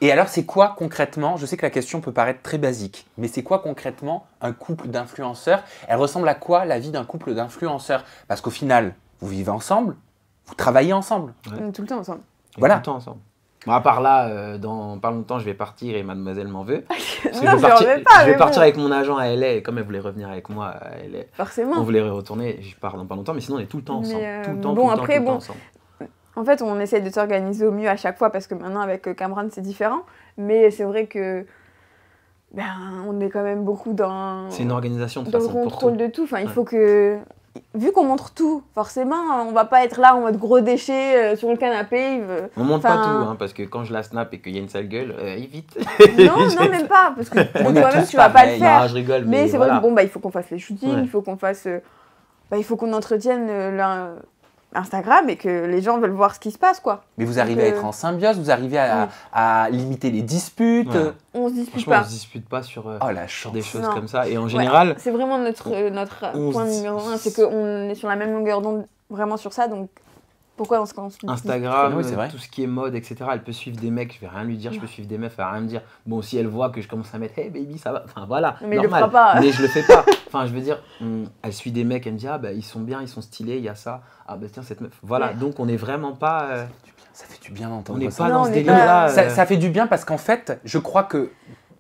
Et alors, c'est quoi concrètement, je sais que la question peut paraître très basique, mais c'est quoi concrètement un couple d'influenceurs? Elle ressemble à quoi la vie d'un couple d'influenceurs? Parce qu'au final, vous vivez ensemble, vous travaillez ensemble. Ouais. On est tout le temps ensemble. Voilà. Tout le temps ensemble. Bon, à part là, dans pas longtemps, je vais partir et mademoiselle m'en veut. Parce que Non, je vais partir, j'en veux pas, je vais mais partir bon. avec mon agent à LA et comme elle voulait revenir avec moi à LA, on Forcément. voulait retourner, je pars dans pas longtemps, mais sinon on est tout le temps ensemble. Mais, Tout le temps, bon, tout le temps, après, tout le temps bon, ensemble. En fait, on essaie de s'organiser au mieux à chaque fois parce que maintenant, avec Cameron, c'est différent. Mais c'est vrai que on est quand même beaucoup dans, C'est une organisation de dans le façon pour contrôle tout. de tout. Enfin, il Ouais. faut que... Vu qu'on montre tout, forcément, on va pas être là en mode gros déchet sur le canapé. On montre pas Enfin- tout, hein, parce que quand je la snap et qu'il y a une sale gueule, évite. Non, même pas, parce que On est toi-même, tous tu vas pas le pareils. faire. Non, je rigole, Mais c'est voilà. vrai que bon, il faut qu'on fasse les shootings, Ouais. il faut qu'on fasse... il faut qu'on entretienne Instagram et que les gens veulent voir ce qui se passe, quoi. Mais vous arrivez à être en symbiose, vous arrivez à limiter les disputes. Ouais. On se dispute Franchement, on pas. se dispute pas sur Oh la sur chance. des choses Non. comme ça. Et en Ouais, général, c'est vraiment notre on point se- numéro 1, c'est qu'on est sur la même longueur d'onde vraiment sur ça, donc pourquoi on se dispute? Instagram, Oui, c'est vrai. tout ce qui est mode, etc. Elle peut suivre des mecs, je vais rien lui dire, je peux suivre des meufs, elle va rien me dire. Bon, si elle voit que je commence à mettre hey baby, ça va. Enfin voilà, Mais il le normal. fera pas. Mais je le fais pas. Enfin, je veux dire, elle suit des mecs, elle me dit ah bah ils sont bien, ils sont stylés, il y a ça. Ah bah tiens, cette meuf. Voilà, Ouais. donc on est vraiment pas. Ça fait du bien On d'entendre n'est ça. pas Non, dans on ce n'est délire-là. Ça fait du bien parce qu'en fait, je crois que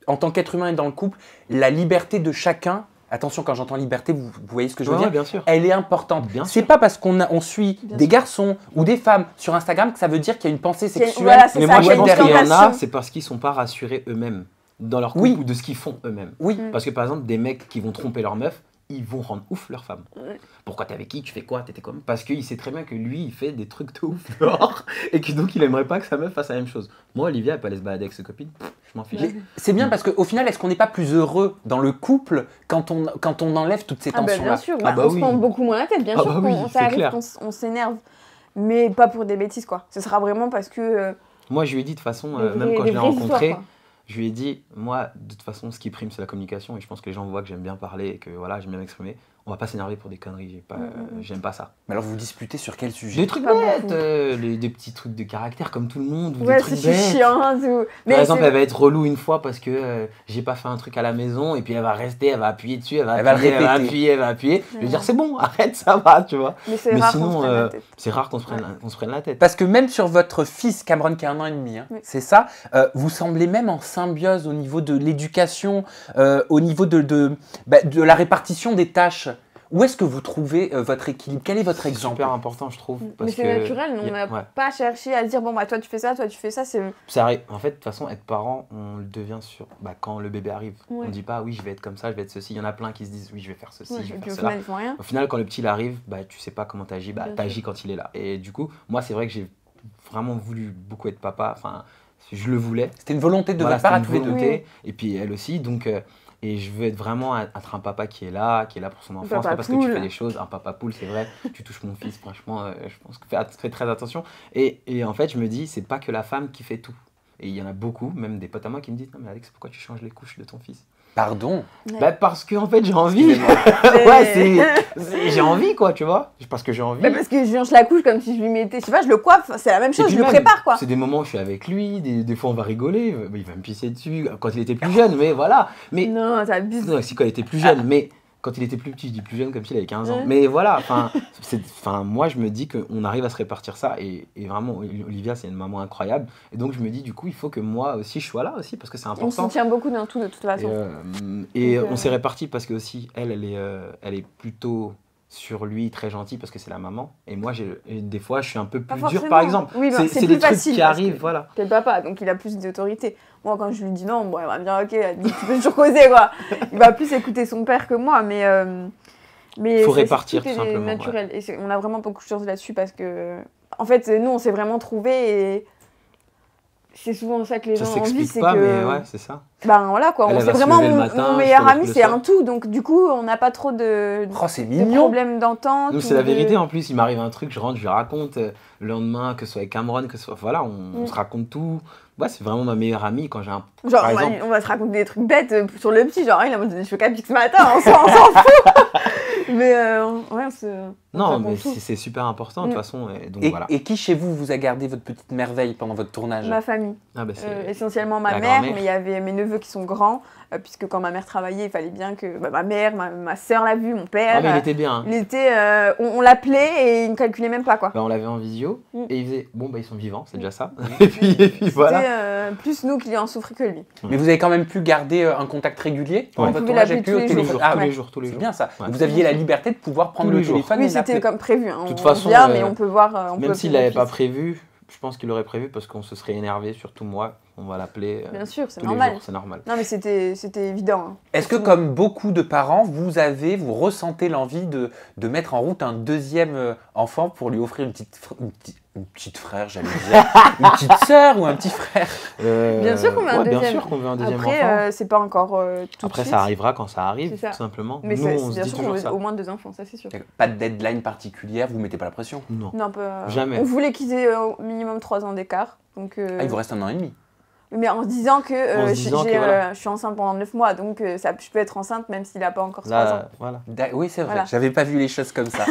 en tant qu'être humain et dans le couple, la liberté de chacun, attention quand j'entends liberté, vous voyez ce que je veux Ouais, dire, bien sûr. elle est importante. Bien C'est sûr. pas parce on suit Bien des sûr. garçons ou des femmes sur Instagram que ça veut dire qu'il y a une pensée Qu'il y a- sexuelle. voilà, c'est Mais ça, moi, qu'il je y a une pense qu'il y en a, tentation. c'est parce qu'ils sont pas rassurés eux-mêmes dans leur couple Oui. ou de ce qu'ils font eux-mêmes. Oui. Parce que par exemple, des mecs qui vont tromper leur meuf, ils vont rendre ouf leur femme. Ouais. Pourquoi t'es avec qui? Tu fais quoi? T'étais comme? Parce qu'il sait très bien que lui, il fait des trucs de ouf dehors et que donc il aimerait pas que sa meuf fasse la même chose. Moi, Olivia, elle peut aller se balader avec ses copines. Je m'en fiche. Mais c'est bien parce qu'au final, est-ce qu'on n'est pas plus heureux dans le couple quand on enlève toutes ces Ah bah tensions-là? bien sûr, Ah bah on oui. se prend beaucoup moins la tête, bien Ah sûr bah oui, qu'on c'est ça arrive clair. qu'on s'énerve, mais pas pour des bêtises, quoi. Ce sera vraiment parce que... Moi, je lui ai dit de toute façon, des même quand je l'ai vraies rencontré, histoires, quoi. je lui ai dit, moi, de toute façon, ce qui prime, c'est la communication. Et je pense que les gens voient que j'aime bien parler et que voilà, j'aime bien m'exprimer. On va pas s'énerver pour des conneries. J'aime pas ça. Mais alors vous disputez sur quel sujet? Des trucs Pas bêtes, beaucoup. des petits trucs de caractère comme tout le monde. Ou Ouais, des trucs c'est bêtes. chiant, tout. Par exemple, c'est- elle va être relou une fois parce que j'ai pas fait un truc à la maison et puis elle va rester, elle va appuyer dessus, elle va Elle va le appuyer, elle va répéter. appuyer, elle va appuyer. Je vais Ouais. dire c'est bon, arrête, ça va, tu vois. Mais c'est Mais rare qu'on se sinon, prenne la tête. c'est rare qu'on se prenne la tête. Parce que même sur votre fils, Cameron, qui a 1 an et demi, hein, Oui. c'est ça, vous semblez même en symbiose au niveau de l'éducation, au niveau de la répartition des tâches. Où est-ce que vous trouvez votre équilibre? Quel est votre C'est exemple? super important, je trouve. Mais Parce c'est que naturel, on y a- n'a ouais. pas cherché à dire, bon, bah toi tu fais ça, c'est... Ça arrive. En fait, de toute façon, être parent, on le devient quand le bébé arrive. Ouais. On dit pas oui, je vais être comme ça, je vais être ceci. Il y en a plein qui se disent oui, je vais faire ceci, Ouais, je et vais puis faire au cela. final, ils font rien. Au final, quand le petit il arrive, tu sais pas comment t'agis, Bien t'agis sûr. quand il est là. Et du coup, moi, c'est vrai que j'ai vraiment voulu beaucoup être papa. Enfin, je le voulais. C'était une volonté de Voilà, votre part à c'était tous les une deux. volonté. Et puis elle aussi. Donc, et je veux être vraiment être un papa qui est là pour son enfance. papa Pas parce que tu poule. fais des choses, un papa poule, c'est vrai. Tu touches mon fils, franchement, je pense que fais très attention. Et en fait, je me dis, c'est pas que la femme qui fait tout. Et il y en a beaucoup, même des potes à moi qui me disent, non mais Alex, pourquoi tu changes les couches de ton fils? Pardon. Ouais. Parce que en fait, j'ai envie. Excusez-moi. Ouais, j'ai envie, quoi, tu vois. Parce que j'ai envie. Bah, parce que je change la couche comme si je lui mettais, je sais pas, je le coiffe, c'est la même Et chose, puis je le même, prépare, quoi. C'est des moments où je suis avec lui, des fois on va rigoler, il va me pisser dessus quand il était plus jeune, mais voilà. Mais Non, t'abuses. non, si quand il était plus jeune, mais quand il était plus petit, je dis plus jeune comme s'il avait 15 ans. Ouais. Mais voilà, moi je me dis qu'on arrive à se répartir ça et vraiment Olivia c'est une maman incroyable et donc je me dis du coup il faut que moi aussi je sois là aussi parce que c'est On important. se tient beaucoup dans tout, de toute Et, façon. Donc, on s'est répartis parce que aussi elle est plutôt sur lui très gentille parce que c'est la maman et moi des fois je suis un peu Pas plus dur forcément. par exemple. Oui, bah, c'est c'est des plus trucs facile qui parce arrivent, que voilà. T'es le papa, donc il a plus d'autorité. Moi, quand je lui dis non, bon, il va me dire, ok, elle dit, tu peux toujours causer, quoi. Il va plus écouter son père que moi, mais Faut c'est répartir, tout tout est simplement, naturel. Et on a vraiment beaucoup de chance là-dessus parce que, en fait, nous, on s'est vraiment trouvés et c'est souvent ça que les Ça gens envient, s'explique c'est pas que, mais ouais c'est ça. ben voilà, quoi. Elle C'est va se vraiment lever le mon matin, meilleur je te ami, le c'est soir. un tout. Donc, du coup, on n'a pas trop de Oh, c'est de mignon. problèmes d'entente. Nous, ou c'est la de- vérité. En plus, il m'arrive un truc, je rentre, je lui raconte le lendemain, que ce soit avec Cameron, que ce soit. Voilà, on se raconte tout. Ouais, c'est vraiment ma meilleure amie quand j'ai un. Genre, Par on va, exemple. on va se raconter des trucs bêtes sur le petit, genre, il a mangé des cheveux capiques ce matin, on s'en fout. Mais, ouais, Non, Non, raconte mais tout. c'est super important de toute façon. Et donc Et, voilà. et qui chez vous vous a gardé votre petite merveille pendant votre tournage? Ma famille. Ah, bah, c'est Essentiellement ma la mère, grand-mère. mais il y avait mes neveux qui sont grands, puisque quand ma mère travaillait, il fallait bien que ma mère, ma soeur l'a vu, mon père. Ah, mais il était bien. Hein. il était, on l'appelait et il ne calculait même pas quoi. Bah, on l'avait en visio Mm. et il faisait bon bah ils sont vivants, c'est déjà ça. Et puis voilà. C'était plus nous qui en souffrions que lui. Mais vous avez quand même pu garder un contact régulier pendant Ouais. votre On pouvait tournage l'appeler et puis tous au les téléphone? jours. Ah, tous ouais. les jours, tous les c'est jours. bien ça. Ouais. Vous aviez la liberté de pouvoir prendre Tous le les jours. téléphone Oui, et c'était l'appeler. comme prévu. Hein. De toute On façon, vient, mais on peut voir. on Même peut s'il appeler l'avait mon pas fils. prévu, je pense qu'il l'aurait prévu parce qu'on se serait énervé, surtout moi. On va l'appeler Bien sûr, c'est tous les normal. jours, c'est normal. Non, mais c'était évident. Hein. Est-ce que, comme beaucoup de parents, vous ressentez l'envie de mettre en route un deuxième enfant pour lui offrir une petite frère, j'allais dire, une petite sœur ou un petit frère? Bien sûr qu'on veut un Bien deuxième. sûr qu'on veut un deuxième Après, enfant. c'est pas encore tout Après, de suite. ça arrivera quand ça arrive, C'est ça. tout simplement. Mais Nous, c'est on se bien dit sûr qu'on toujours veut ça. au moins 2 enfants, ça c'est sûr. Pas de deadline particulière, vous mettez pas la pression? Non. Non, Jamais. On voulait qu'ils aient au minimum 3 ans d'écart. Donc, Ah, il vous reste 1 an et demi. mais en se disant que, En se disant que voilà. je suis enceinte pendant 9 mois, donc je peux être enceinte même s'il n'a pas encore 3 ans. Là, voilà. Oui, c'est vrai, Voilà. j'avais pas vu les choses comme ça.